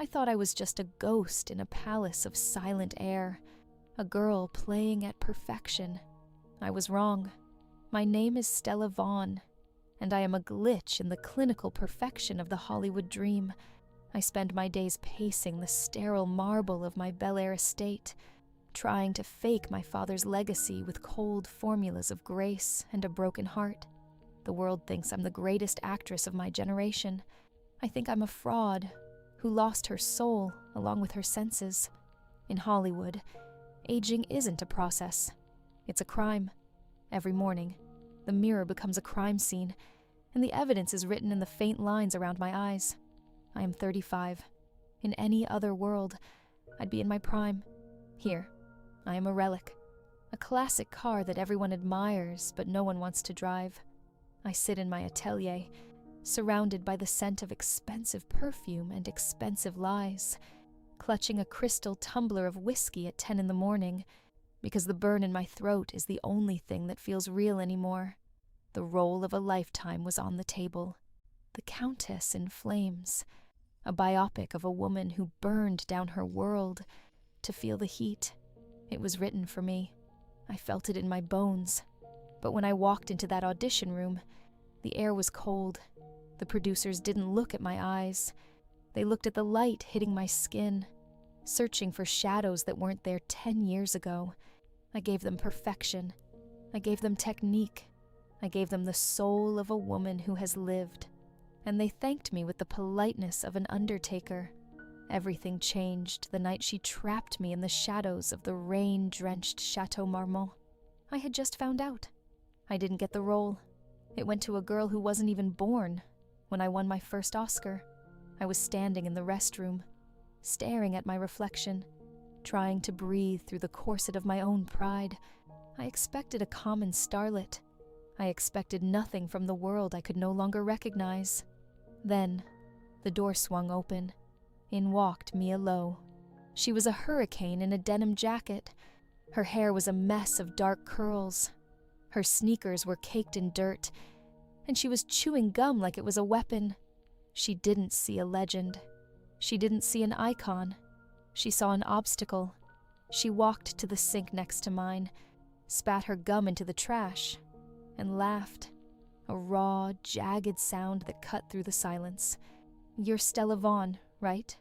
I thought I was just a ghost in a palace of silent air, a girl playing at perfection. I was wrong. My name is Stella Vaughn, and I am a glitch in the clinical perfection of the Hollywood dream. I spend my days pacing the sterile marble of my Bel Air estate, trying to fake my father's legacy with cold formulas of grace and a broken heart. The world thinks I'm the greatest actress of my generation. I think I'm a fraud who lost her soul along with her senses. In Hollywood, aging isn't a process. It's a crime. Every morning, the mirror becomes a crime scene, and the evidence is written in the faint lines around my eyes. I am 35. In any other world, I'd be in my prime. Here, I am a relic, a classic car that everyone admires but no one wants to drive. I sit in my atelier, surrounded by the scent of expensive perfume and expensive lies, clutching a crystal tumbler of whiskey at 10 in the morning, because the burn in my throat is the only thing that feels real anymore. The role of a lifetime was on the table. The Countess in Flames, a biopic of a woman who burned down her world to feel the heat. It was written for me. I felt it in my bones. But when I walked into that audition room, the air was cold. The producers didn't look at my eyes. They looked at the light hitting my skin, searching for shadows that weren't there 10 years ago. I gave them perfection. I gave them technique. I gave them the soul of a woman who has lived. And they thanked me with the politeness of an undertaker. Everything changed the night she trapped me in the shadows of the rain-drenched Chateau Marmont. I had just found out. I didn't get the role. It went to a girl who wasn't even born. When I won my first Oscar, I was standing in the restroom, staring at my reflection, trying to breathe through the corset of my own pride. I expected a common starlet. I expected nothing from the world I could no longer recognize. Then, the door swung open. In walked Mia Lowe. She was a hurricane in a denim jacket. Her hair was a mess of dark curls. Her sneakers were caked in dirt, and she was chewing gum like it was a weapon. She didn't see a legend. She didn't see an icon. She saw an obstacle. She walked to the sink next to mine, spat her gum into the trash, and laughed. A raw, jagged sound that cut through the silence. "You're Stella Vaughn, right?"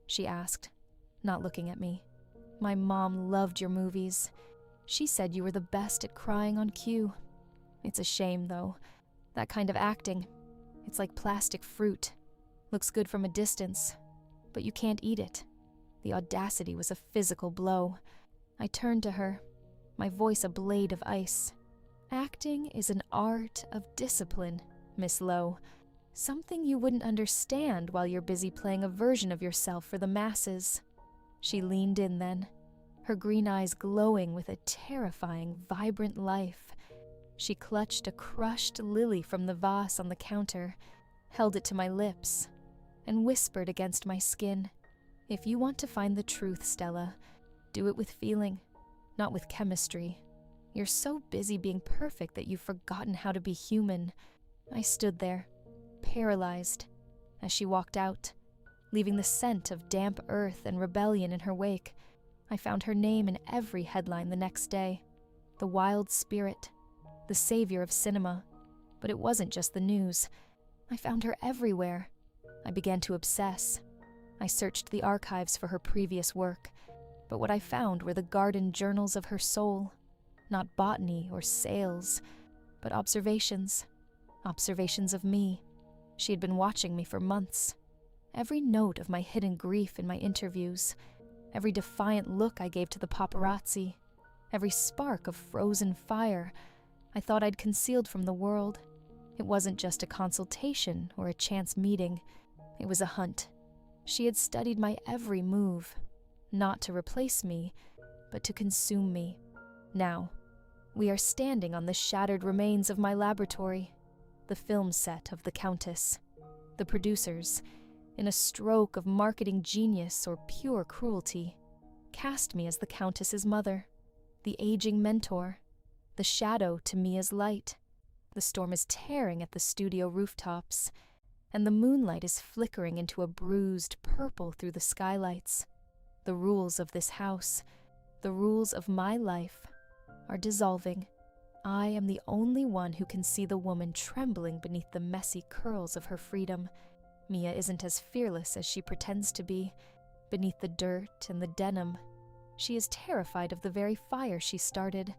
she asked, not looking at me. "My mom loved your movies. She said you were the best at crying on cue. It's a shame, though. That kind of acting, it's like plastic fruit. Looks good from a distance, but you can't eat it." The audacity was a physical blow. I turned to her, my voice a blade of ice. "Acting is an art of discipline, Miss Lowe. Something you wouldn't understand while you're busy playing a version of yourself for the masses." She leaned in then, her green eyes glowing with a terrifying, vibrant life. She clutched a crushed lily from the vase on the counter, held it to my lips, and whispered against my skin, "If you want to find the truth, Stella, do it with feeling, not with chemistry. You're so busy being perfect that you've forgotten how to be human." I stood there, paralyzed, as she walked out, leaving the scent of damp earth and rebellion in her wake. I found her name in every headline the next day. The wild spirit, the savior of cinema. But it wasn't just the news. I found her everywhere. I began to obsess. I searched the archives for her previous work, but what I found were the garden journals of her soul. Not botany or sales, but observations. Observations of me. She had been watching me for months. Every note of my hidden grief in my interviews, every defiant look I gave to the paparazzi, every spark of frozen fire I thought I'd concealed from the world. It wasn't just a consultation or a chance meeting. It was a hunt. She had studied my every move, not to replace me, but to consume me. Now, we are standing on the shattered remains of my laboratory, the film set of the Countess. The producers, in a stroke of marketing genius or pure cruelty, cast me as the Countess's mother, the aging mentor, the shadow to Mia's light. The storm is tearing at the studio rooftops, and the moonlight is flickering into a bruised purple through the skylights. The rules of this house, the rules of my life, are dissolving. I am the only one who can see the woman trembling beneath the messy curls of her freedom. Mia isn't as fearless as she pretends to be. Beneath the dirt and the denim, she is terrified of the very fire she started.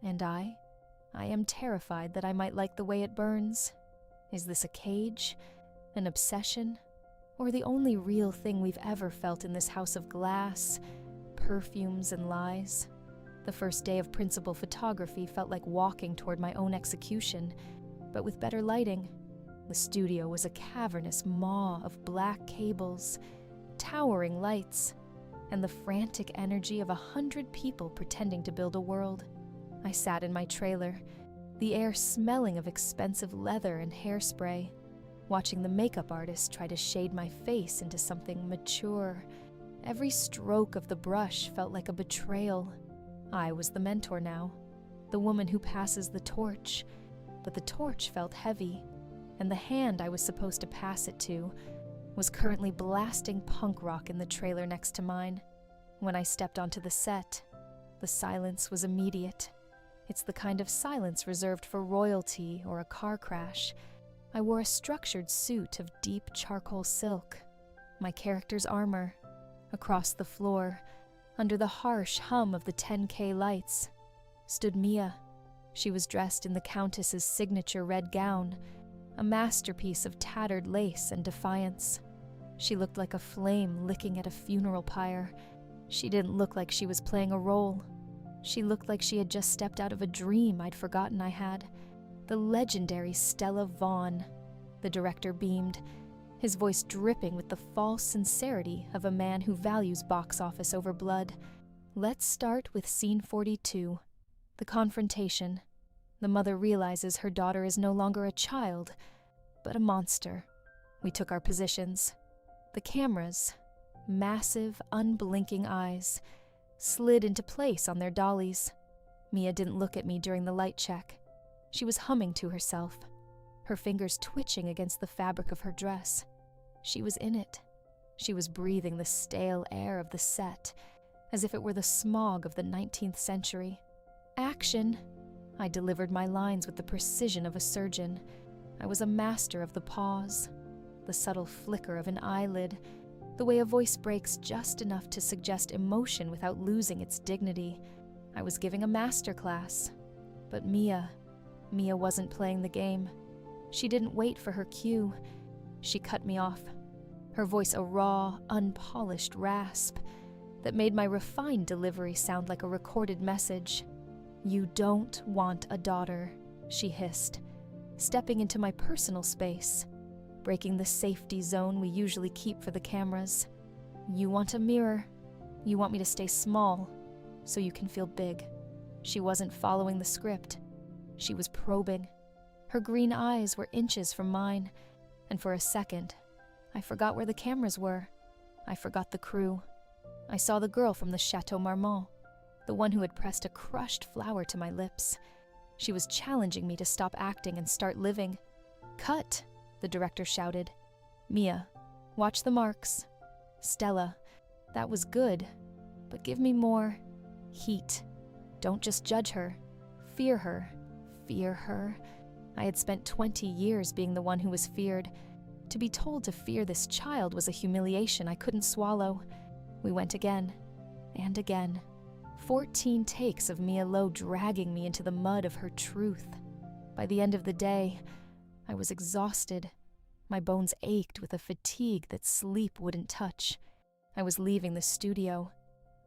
And I am terrified that I might like the way it burns. Is this a cage? An obsession? Or the only real thing we've ever felt in this house of glass, perfumes, and lies? The first day of principal photography felt like walking toward my own execution, but with better lighting. The studio was a cavernous maw of black cables, towering lights, and the frantic energy of 100 people pretending to build a world. I sat in my trailer, the air smelling of expensive leather and hairspray, watching the makeup artist try to shade my face into something mature. Every stroke of the brush felt like a betrayal. I was the mentor now, the woman who passes the torch, but the torch felt heavy, and the hand I was supposed to pass it to was currently blasting punk rock in the trailer next to mine. When I stepped onto the set, the silence was immediate. It's the kind of silence reserved for royalty or a car crash. I wore a structured suit of deep charcoal silk, my character's armor. Across the floor, under the harsh hum of the 10K lights, stood Mia. She was dressed in the Countess's signature red gown, a masterpiece of tattered lace and defiance. She looked like a flame licking at a funeral pyre. She didn't look like she was playing a role. She looked like she had just stepped out of a dream I'd forgotten I had. The legendary Stella Vaughn. The director beamed, his voice dripping with the false sincerity of a man who values box office over blood. Let's start with scene 42, the confrontation. The mother realizes her daughter is no longer a child, but a monster. We took our positions. The cameras, massive, unblinking eyes, slid into place on their dollies. Mia didn't look at me during the light check. She was humming to herself, her fingers twitching against the fabric of her dress. She was in it. She was breathing the stale air of the set, as if it were the smog of the 19th century. Action! I delivered my lines with the precision of a surgeon. I was a master of the pause, the subtle flicker of an eyelid, the way a voice breaks just enough to suggest emotion without losing its dignity. I was giving a masterclass. But Mia wasn't playing the game. She didn't wait for her cue. She cut me off, her voice a raw, unpolished rasp that made my refined delivery sound like a recorded message. "You don't want a daughter," she hissed, stepping into my personal space, breaking the safety zone we usually keep for the cameras. "You want a mirror. You want me to stay small, so you can feel big." She wasn't following the script. She was probing. Her green eyes were inches from mine, and for a second, I forgot where the cameras were. I forgot the crew. I saw the girl from the Chateau Marmont, the one who had pressed a crushed flower to my lips. She was challenging me to stop acting and start living. "Cut!" the director shouted. "Mia, watch the marks. Stella, that was good, but give me more heat. Don't just judge her. Fear her. Fear her." I had spent 20 years being the one who was feared. To be told to fear this child was a humiliation I couldn't swallow. We went again, and again. 14 takes of Mia Lo dragging me into the mud of her truth. By the end of the day, I was exhausted. My bones ached with a fatigue that sleep wouldn't touch. I was leaving the studio,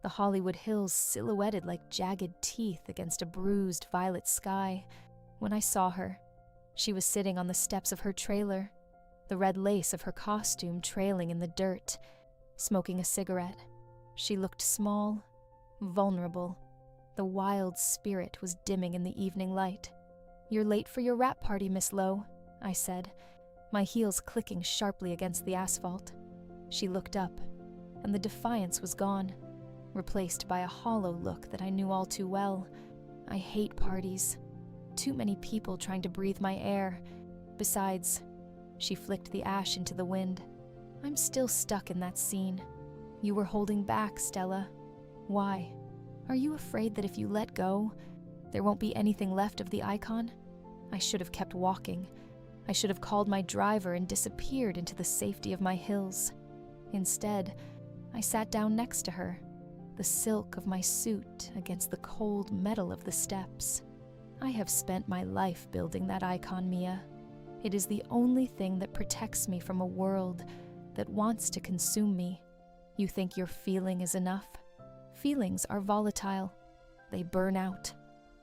the Hollywood hills silhouetted like jagged teeth against a bruised violet sky, when I saw her. She was sitting on the steps of her trailer, the red lace of her costume trailing in the dirt, smoking a cigarette. She looked small, vulnerable. The wild spirit was dimming in the evening light. "You're late for your rap party, Miss Lo," I said, my heels clicking sharply against the asphalt. She looked up, and the defiance was gone, replaced by a hollow look that I knew all too well. I hate parties. Too many people trying to breathe my air. Besides, She flicked the ash into the wind. I'm still stuck in that scene. You were holding back, Stella. Why? Are you afraid that if you let go, there won't be anything left of the icon? I should have kept walking. I should have called my driver and disappeared into the safety of my hills. Instead, I sat down next to her, the silk of my suit against the cold metal of the steps. I have spent my life building that icon, Mia. It is the only thing that protects me from a world that wants to consume me. You think your feeling is enough? Feelings are volatile. They burn out.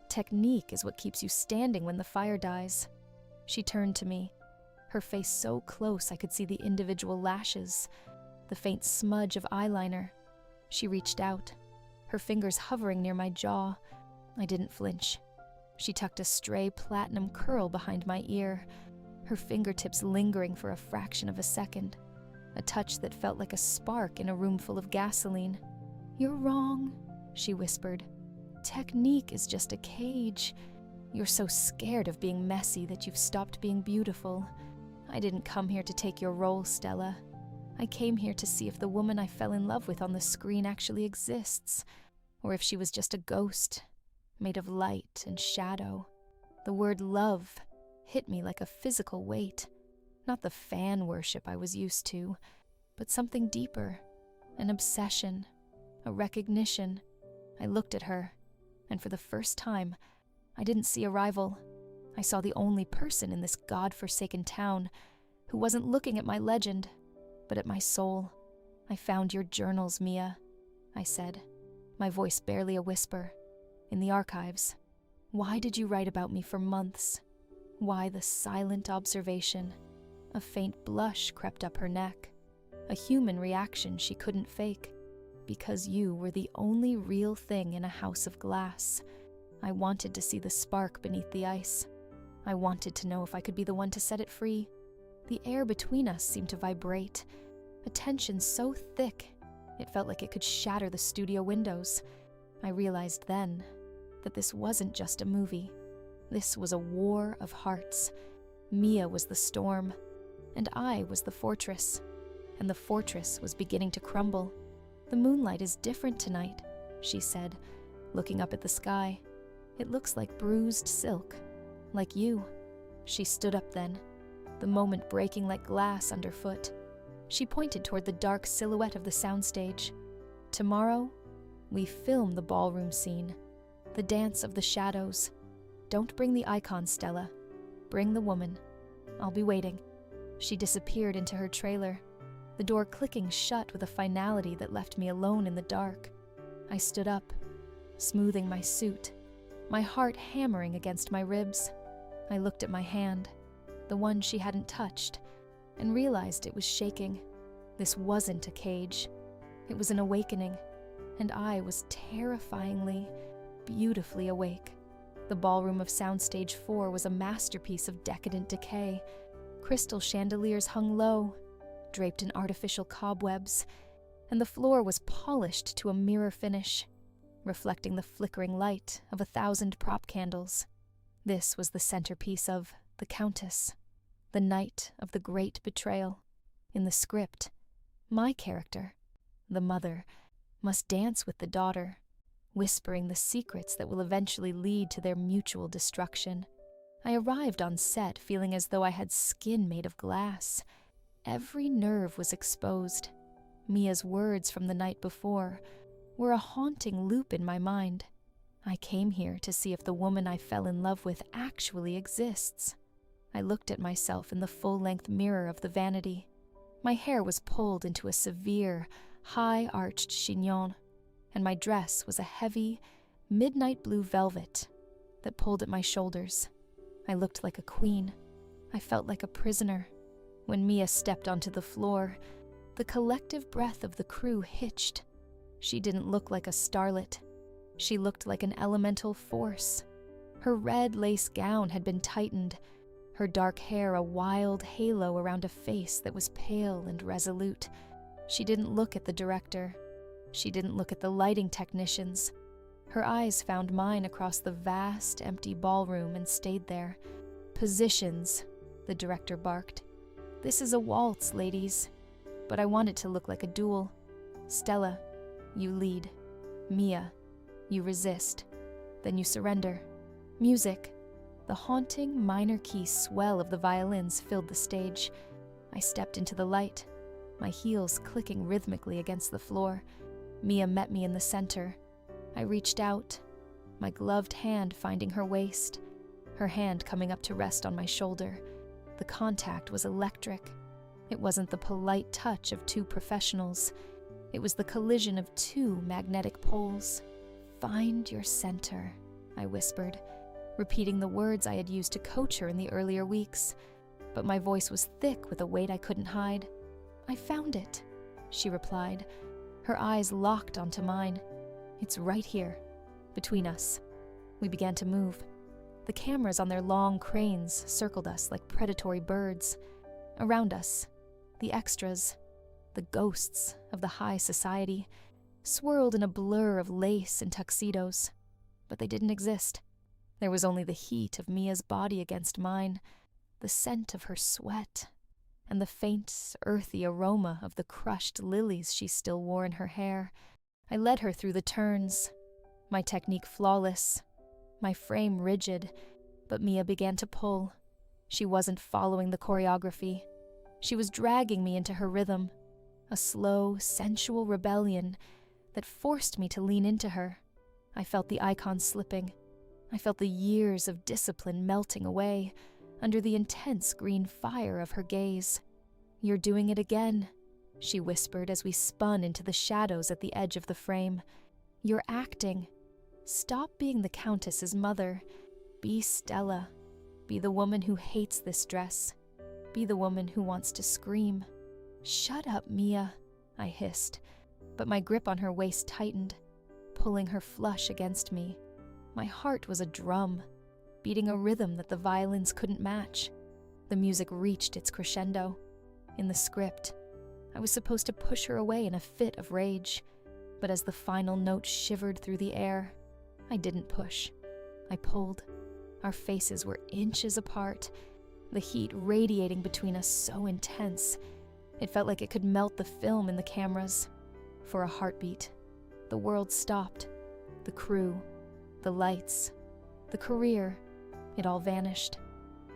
Technique is what keeps you standing when the fire dies. She turned to me, her face so close I could see the individual lashes, the faint smudge of eyeliner. She reached out, her fingers hovering near my jaw. I didn't flinch. She tucked a stray platinum curl behind my ear, her fingertips lingering for a fraction of a second, a touch that felt like a spark in a room full of gasoline. You're wrong, she whispered. Technique is just a cage. You're so scared of being messy that you've stopped being beautiful. I didn't come here to take your role, Stella. I came here to see if the woman I fell in love with on the screen actually exists, or if she was just a ghost, made of light and shadow. The word love hit me like a physical weight, not the fan worship I was used to, but something deeper, an obsession, a recognition. I looked at her, and for the first time, I didn't see a rival. I saw the only person in this god-forsaken town who wasn't looking at my legend, but at my soul. I found your journals, Mia, I said, my voice barely a whisper. In the archives. Why did you write about me for months? Why the silent observation? A faint blush crept up her neck, a human reaction she couldn't fake. Because you were the only real thing in a house of glass. I wanted to see the spark beneath the ice. I wanted to know if I could be the one to set it free. The air between us seemed to vibrate, a tension so thick it felt like it could shatter the studio windows. I realized then that this wasn't just a movie. This was a war of hearts. Mia was the storm, and I was the fortress, and the fortress was beginning to crumble. The moonlight is different tonight, she said, looking up at the sky. It looks like bruised silk, like you. She stood up then, the moment breaking like glass underfoot. She pointed toward the dark silhouette of the soundstage. Tomorrow, we film the ballroom scene, the dance of the shadows. Don't bring the icon, Stella. Bring the woman. I'll be waiting. She disappeared into her trailer, the door clicking shut with a finality that left me alone in the dark. I stood up, smoothing my suit, my heart hammering against my ribs. I looked at my hand, the one she hadn't touched, and realized it was shaking. This wasn't a cage. It was an awakening, and I was terrifyingly, beautifully awake. The ballroom of Soundstage 4 was a masterpiece of decadent decay. Crystal chandeliers hung low, draped in artificial cobwebs, and the floor was polished to a mirror finish, reflecting the flickering light of 1,000 prop candles. This was the centerpiece of The Countess, the night of the great betrayal. In the script, my character, the mother, must dance with the daughter, whispering the secrets that will eventually lead to their mutual destruction. I arrived on set feeling as though I had skin made of glass. Every nerve was exposed. Mia's words from the night before were a haunting loop in my mind. I came here to see if the woman I fell in love with actually exists. I looked at myself in the full-length mirror of the vanity. My hair was pulled into a severe, high-arched chignon, and my dress was a heavy, midnight blue velvet that pulled at my shoulders. I looked like a queen. I felt like a prisoner. When Mia stepped onto the floor, the collective breath of the crew hitched. She didn't look like a starlet. She looked like an elemental force. Her red lace gown had been tightened, her dark hair a wild halo around a face that was pale and resolute. She didn't look at the director. She didn't look at the lighting technicians. Her eyes found mine across the vast, empty ballroom and stayed there. Positions, the director barked. This is a waltz, ladies. But I want it to look like a duel. Stella, you lead. Mia, you resist. Then you surrender. Music. The haunting minor key swell of the violins filled the stage. I stepped into the light, my heels clicking rhythmically against the floor. Mia met me in the center. I reached out, my gloved hand finding her waist, her hand coming up to rest on my shoulder. The contact was electric. It wasn't the polite touch of two professionals. It was the collision of two magnetic poles. Find your center, I whispered, repeating the words I had used to coach her in the earlier weeks. But my voice was thick with a weight I couldn't hide. I found it, she replied, her eyes locked onto mine. It's right here, between us. We began to move. The cameras on their long cranes circled us like predatory birds. Around us, the extras, the ghosts of the high society, swirled in a blur of lace and tuxedos. But they didn't exist. There was only the heat of Mia's body against mine, the scent of her sweat, and the faint, earthy aroma of the crushed lilies she still wore in her hair. I led her through the turns, my technique flawless, my frame rigid, but Mia began to pull. She wasn't following the choreography. She was dragging me into her rhythm, a slow, sensual rebellion that forced me to lean into her. I felt the icon slipping. I felt the years of discipline melting away under the intense green fire of her gaze. You're doing it again, she whispered as we spun into the shadows at the edge of the frame. You're acting. Stop being the Countess's mother. Be Stella. Be the woman who hates this dress. Be the woman who wants to scream. Shut up, Mia, I hissed, but my grip on her waist tightened, pulling her flush against me. My heart was a drum, beating a rhythm that the violins couldn't match. The music reached its crescendo. In the script, I was supposed to push her away in a fit of rage, but as the final note shivered through the air, I didn't push. I pulled. Our faces were inches apart, the heat radiating between us so intense. It felt like it could melt the film in the cameras. For a heartbeat, the world stopped. The crew, the lights, the career, it all vanished.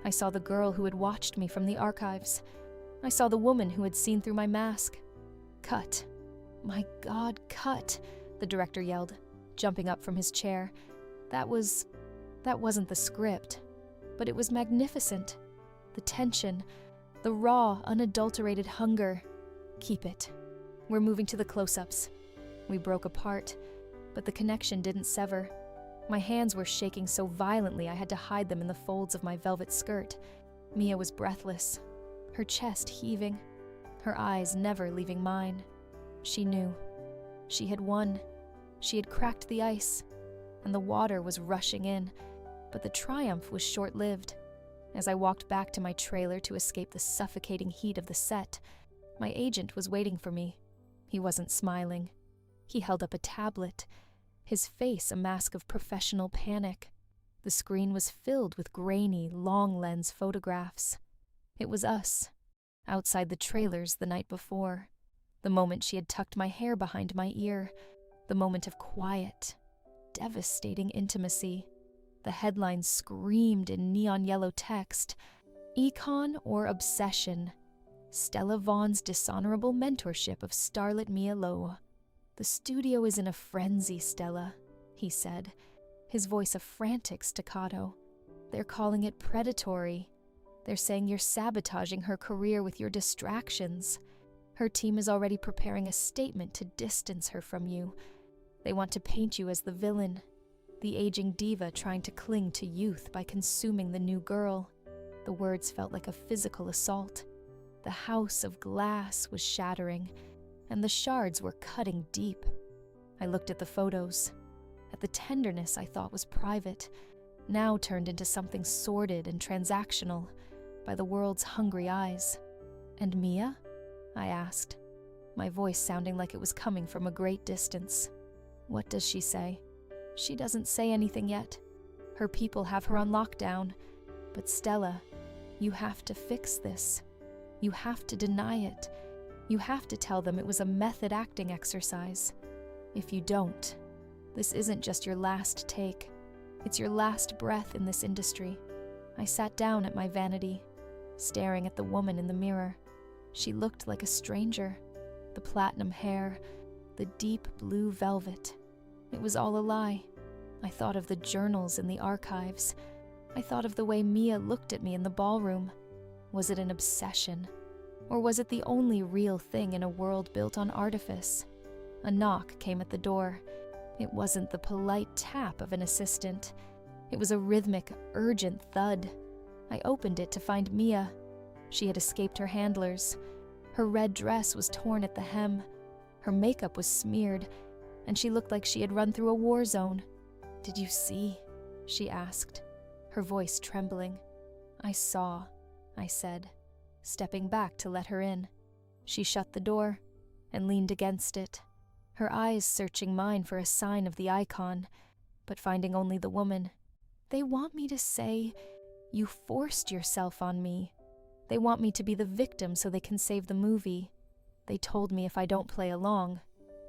I saw the girl who had watched me from the archives. I saw the woman who had seen through my mask. Cut. My God, cut, the director yelled, jumping up from his chair. That wasn't the script, but it was magnificent. The tension, the raw, unadulterated hunger. Keep it. We're moving to the close-ups. We broke apart, but the connection didn't sever. My hands were shaking so violently I had to hide them in the folds of my velvet skirt. Mia was breathless, her chest heaving, her eyes never leaving mine. She knew. She had won. She had cracked the ice, and the water was rushing in, but the triumph was short-lived. As I walked back to my trailer to escape the suffocating heat of the set, my agent was waiting for me. He wasn't smiling. He held up a tablet, his face a mask of professional panic. The screen was filled with grainy, long-lens photographs. It was us, outside the trailers the night before. The moment she had tucked my hair behind my ear. The moment of quiet, devastating intimacy. The headlines screamed in neon yellow text, "Econ or Obsession. Stella Vaughn's dishonorable mentorship of starlet Mia Lo." "The studio is in a frenzy, Stella," he said, his voice a frantic staccato. "They're calling it predatory. They're saying you're sabotaging her career with your distractions. Her team is already preparing a statement to distance her from you. They want to paint you as the villain, the aging diva trying to cling to youth by consuming the new girl." The words felt like a physical assault. The house of glass was shattering, and the shards were cutting deep. I looked at the photos, at the tenderness I thought was private, now turned into something sordid and transactional by the world's hungry eyes. "And Mia?" I asked, my voice sounding like it was coming from a great distance. "What does she say?" "She doesn't say anything yet. Her people have her on lockdown. But Stella, you have to fix this. You have to deny it. You have to tell them it was a method acting exercise. If you don't, this isn't just your last take. It's your last breath in this industry. I sat down at my vanity, staring at the woman in the mirror. She looked like a stranger. The platinum hair, the deep blue velvet. It was all a lie. I thought of the journals in the archives. I thought of the way Mia looked at me in the ballroom. Was it an obsession? Or was it the only real thing in a world built on artifice? A knock came at the door. It wasn't the polite tap of an assistant. It was a rhythmic, urgent thud. I opened it to find Mia. She had escaped her handlers. Her red dress was torn at the hem. Her makeup was smeared, and she looked like she had run through a war zone. "Did you see?" she asked, her voice trembling. "I saw," I said, stepping back to let her in. She shut the door and leaned against it, her eyes searching mine for a sign of the icon, but finding only the woman. "They want me to say, 'You forced yourself on me.' They want me to be the victim so they can save the movie. They told me if I don't play along,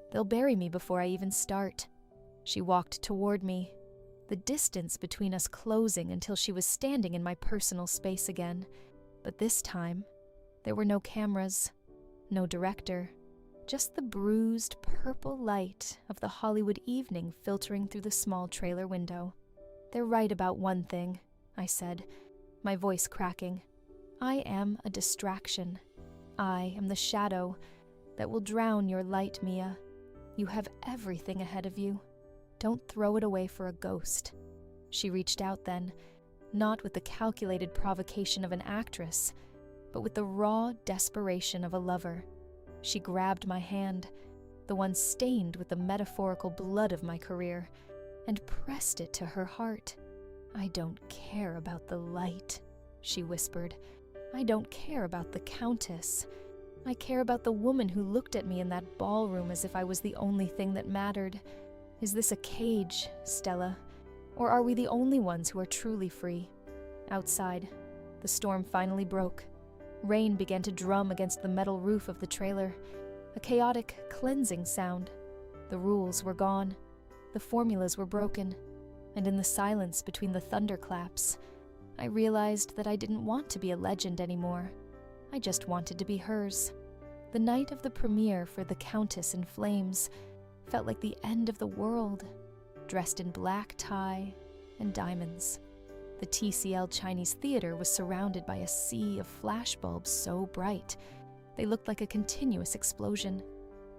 they'll bury me before I even start." She walked toward me, the distance between us closing until she was standing in my personal space again. But this time, there were no cameras, no director, just the bruised purple light of the Hollywood evening filtering through the small trailer window. "They're right about one thing," I said, my voice cracking. "I am a distraction. I am the shadow that will drown your light, Mia. You have everything ahead of you. Don't throw it away for a ghost." She reached out then, not with the calculated provocation of an actress, but with the raw desperation of a lover. She grabbed my hand, the one stained with the metaphorical blood of my career, and pressed it to her heart. "I don't care about the light," she whispered. "I don't care about the Countess. I care about the woman who looked at me in that ballroom as if I was the only thing that mattered. Is this a cage, Stella? Or are we the only ones who are truly free?" Outside, the storm finally broke. Rain began to drum against the metal roof of the trailer, a chaotic, cleansing sound. The rules were gone. The formulas were broken. And in the silence between the thunderclaps, I realized that I didn't want to be a legend anymore. I just wanted to be hers. The night of the premiere for The Countess in Flames felt like the end of the world, dressed in black tie and diamonds. The TCL Chinese Theater was surrounded by a sea of flashbulbs so bright, they looked like a continuous explosion.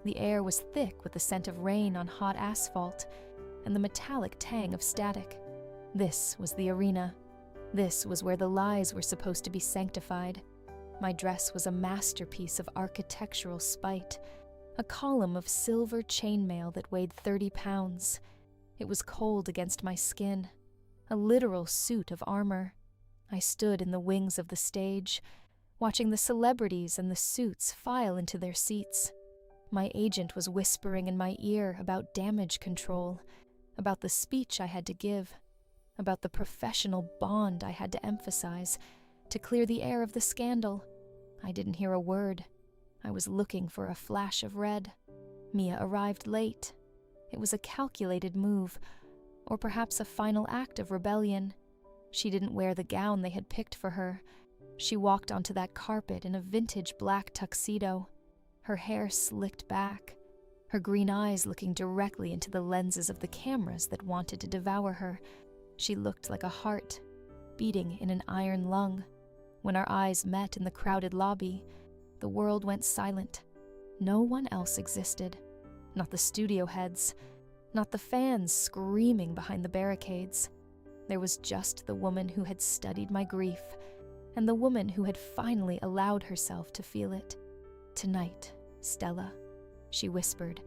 The air was thick with the scent of rain on hot asphalt and the metallic tang of static. This was the arena. This was where the lies were supposed to be sanctified. My dress was a masterpiece of architectural spite, a column of silver chainmail that weighed 30 pounds. It was cold against my skin, a literal suit of armor. I stood in the wings of the stage, watching the celebrities and the suits file into their seats. My agent was whispering in my ear about damage control, about the speech I had to give, about the professional bond I had to emphasize to clear the air of the scandal. I didn't hear a word. I was looking for a flash of red. Mia arrived late. It was a calculated move, or perhaps a final act of rebellion. She didn't wear the gown they had picked for her. She walked onto that carpet in a vintage black tuxedo, her hair slicked back, her green eyes looking directly into the lenses of the cameras that wanted to devour her. She looked like a heart, beating in an iron lung. When our eyes met in the crowded lobby, the world went silent. No one else existed. Not the studio heads, not the fans screaming behind the barricades. There was just the woman who had studied my grief, and the woman who had finally allowed herself to feel it. "Tonight, Stella," she whispered,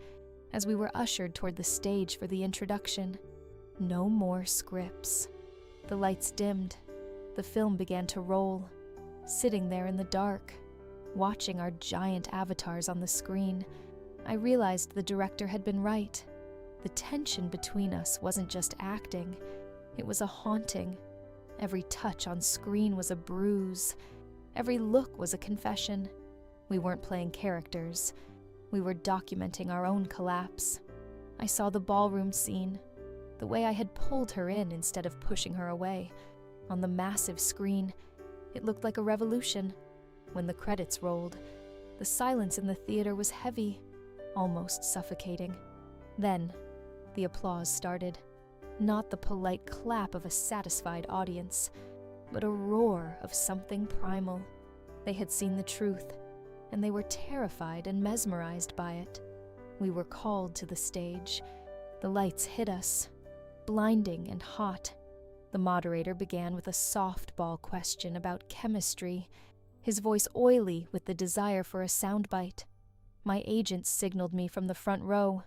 as we were ushered toward the stage for the introduction. No more scripts. The lights dimmed. The film began to roll. Sitting there in the dark, watching our giant avatars on the screen, I realized the director had been right. The tension between us wasn't just acting, it was a haunting. Every touch on screen was a bruise. Every look was a confession. We weren't playing characters. We were documenting our own collapse. I saw the ballroom scene, the way I had pulled her in instead of pushing her away. On the massive screen, it looked like a revolution. When the credits rolled, the silence in the theater was heavy, almost suffocating. Then, the applause started. Not the polite clap of a satisfied audience, but a roar of something primal. They had seen the truth, and they were terrified and mesmerized by it. We were called to the stage. The lights hit us, blinding and hot. The moderator began with a softball question about chemistry, his voice oily with the desire for a soundbite. My agent signaled me from the front row.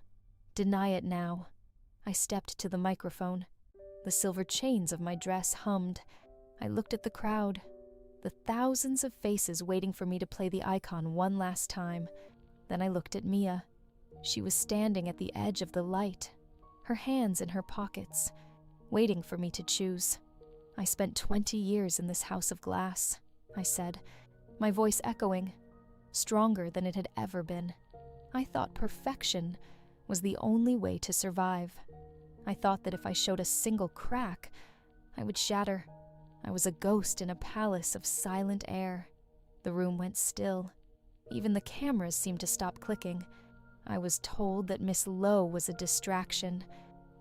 Deny it now. I stepped to the microphone. The silver chains of my dress hummed. I looked at the crowd, the thousands of faces waiting for me to play the icon one last time. Then I looked at Mia. She was standing at the edge of the light, her hands in her pockets, waiting for me to choose. I spent 20 years in this house of glass, I said, my voice echoing, stronger than it had ever been. I thought perfection was the only way to survive. I thought that if I showed a single crack, I would shatter. I was a ghost in a palace of silent air. The room went still. Even the cameras seemed to stop clicking. I was told that Miss Lowe was a distraction,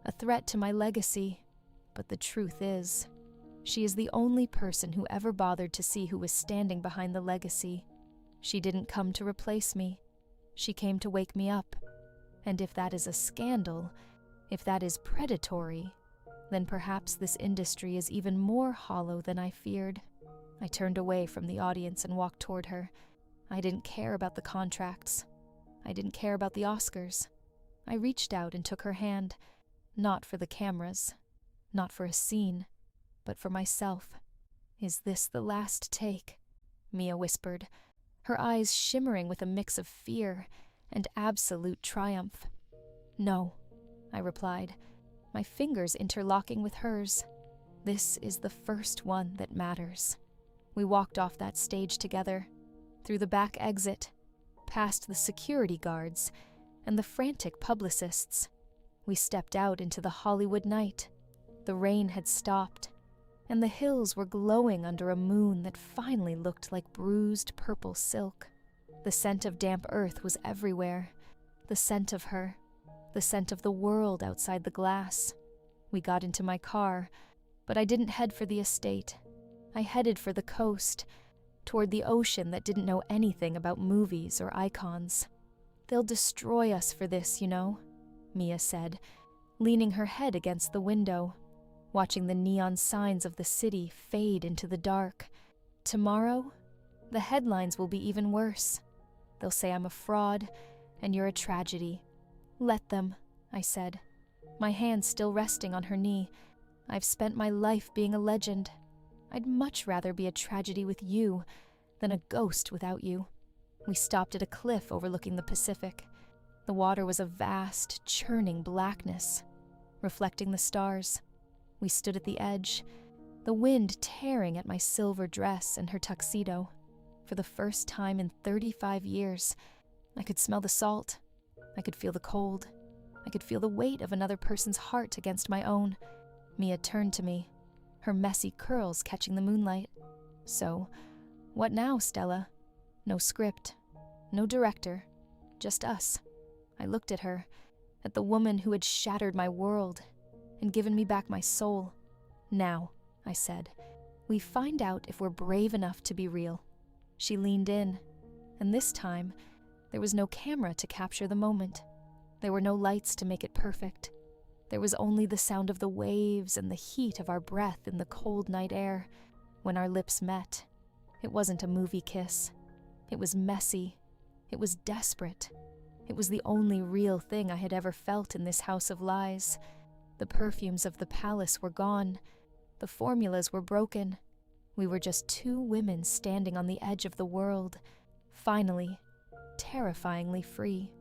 a threat to my legacy. But the truth is, she is the only person who ever bothered to see who was standing behind the legacy. She didn't come to replace me. She came to wake me up. And if that is a scandal, if that is predatory, then perhaps this industry is even more hollow than I feared. I turned away from the audience and walked toward her. I didn't care about the contracts. I didn't care about the Oscars. I reached out and took her hand, not for the cameras, not for a scene, but for myself. "Is this the last take?" Mia whispered, her eyes shimmering with a mix of fear and absolute triumph. "No," I replied, my fingers interlocking with hers. "This is the first one that matters." We walked off that stage together, through the back exit, past the security guards and the frantic publicists. We stepped out into the Hollywood night. The rain had stopped, and the hills were glowing under a moon that finally looked like bruised purple silk. The scent of damp earth was everywhere, the scent of her, the scent of the world outside the glass. We got into my car, but I didn't head for the estate. I headed for the coast, toward the ocean that didn't know anything about movies or icons. "They'll destroy us for this, you know," Mia said, leaning her head against the window, watching the neon signs of the city fade into the dark. "Tomorrow, the headlines will be even worse. They'll say I'm a fraud, and you're a tragedy. Let them," I said, my hand still resting on her knee. "I've spent my life being a legend. I'd much rather be a tragedy with you than a ghost without you." We stopped at a cliff overlooking the Pacific. The water was a vast, churning blackness, reflecting the stars. We stood at the edge, the wind tearing at my silver dress and her tuxedo. For the first time in 35 years, I could smell the salt. I could feel the cold. I could feel the weight of another person's heart against my own. Mia turned to me, her messy curls catching the moonlight. "So, what now, Stella? No script, no director, just us." I looked at her, at the woman who had shattered my world and given me back my soul. "Now," I said, "we find out if we're brave enough to be real." She leaned in, and this time, there was no camera to capture the moment. There were no lights to make it perfect. There was only the sound of the waves and the heat of our breath in the cold night air. When our lips met, it wasn't a movie kiss. It was messy. It was desperate. It was the only real thing I had ever felt in this house of lies. The perfumes of the palace were gone. The formulas were broken. We were just two women standing on the edge of the world, finally, terrifyingly free.